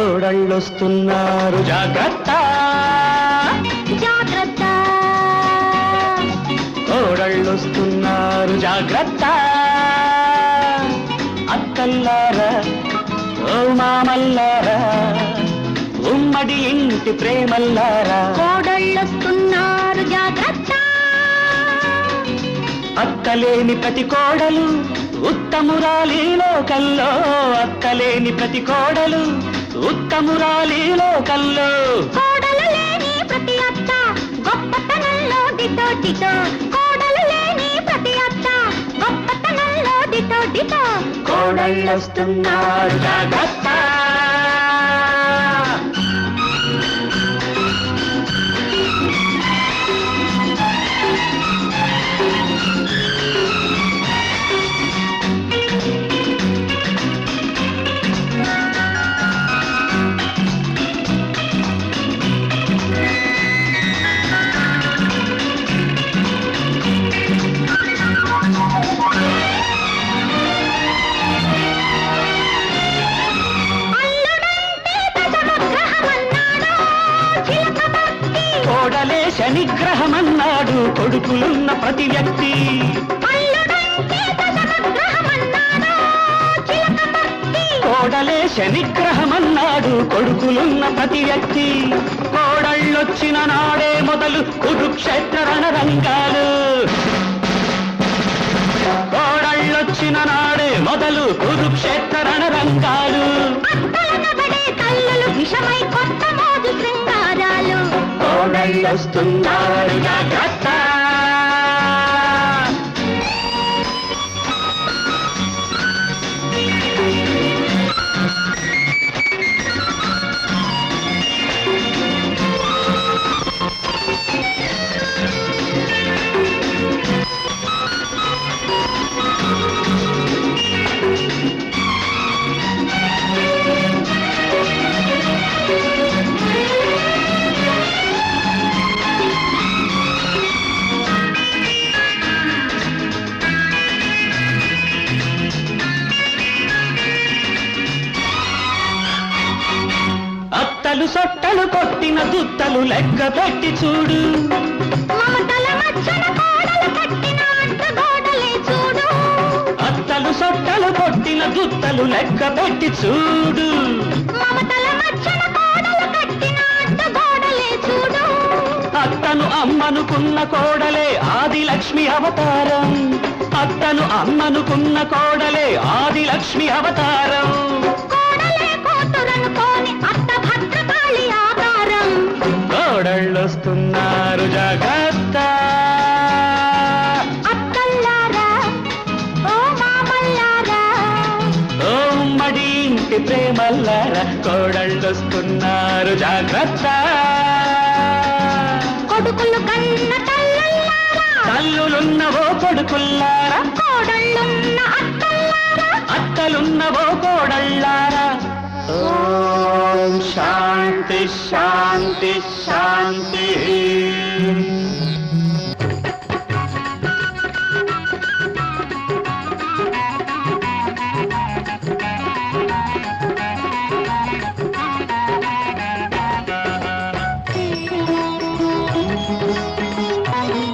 కోడళ్ళొస్తున్నారు జాగ్రత్త జాగ్రత్త కోడళ్ళొస్తున్నారు జాగ్రత్త అక్కల్లారా ఓ మామల్లారా ఉమ్మడి ఇంటి ప్రేమల్లారా కోడళ్ళొస్తున్నారు జాగ్రత్త అక్కలేని ప్రతి కోడలు ఉత్తమురాలి లోకల్లో అక్కలేని ప్రతి కోడలు ఉత్తమురాలి లోకల్లో కోడలు లేని ప్రతి అత్త గొప్పతనంలో దిటో దిటో కోడలు లేని ప్రతి అత్త గొప్పతనంలో దిటో దిటో కోడళ్ళొస్తున్నారు జాగ్రత్త కోడలే శనిగ్రహమన్నాడు కొడుకులున్న ప్రతి వ్యక్తి కోడలే శనిగ్రహమన్నాడు కొడుకులున్న ప్రతి వ్యక్తి కోడళ్ళొచ్చిన నాడే మొదలు కురుక్షేత్ర రణరంగాలు కోడళ్ళొచ్చిన నాడే మొదలు కురుక్షేత్ర రణరంగాలు విషమై కొత్త మోజు శృంగారాలు కోడళ్ళొస్తున్నారు జాగ్రత్త అత్తలు సొట్టలు కొట్టిన దుత్తలు లెక్క పెట్టి చూడు మమతల మచ్చన కోడలు కట్టిన అడ్డగోడలే చూడు అత్తలు సొట్టలు కొట్టిన దుత్తలు లెక్క పెట్టి చూడు మమతల మచ్చన కోడలు కట్టిన అడ్డగోడలే చూడు అత్తను అమ్మనుకున్న కోడలే ఆదిలక్ష్మి అవతారం అత్తను అమ్మనుకున్న కోడలే ఆదిలక్ష్మి అవతారం కోడలే కూతురనుకోని అత్త భద్రకాళి ఆకారం కోడళ్ళొస్తున్నారు జాగ్రత్త అక్కల్లారా ఓ మామల్లారా ఓ ఉమ్మడి ఇంటి ప్రేమల్లారా కోడళ్ళొస్తున్నారు జాగ్రత్త కొడుకులు కన్న తల్లుల్లారా తల్లులున్నవో కొడుకుల్లారా కోడళ్ళున్న అక్కల్లారా అత్తలున్నవో కోడళ్ళారా ఓం శాంతి శాంతి శాంతి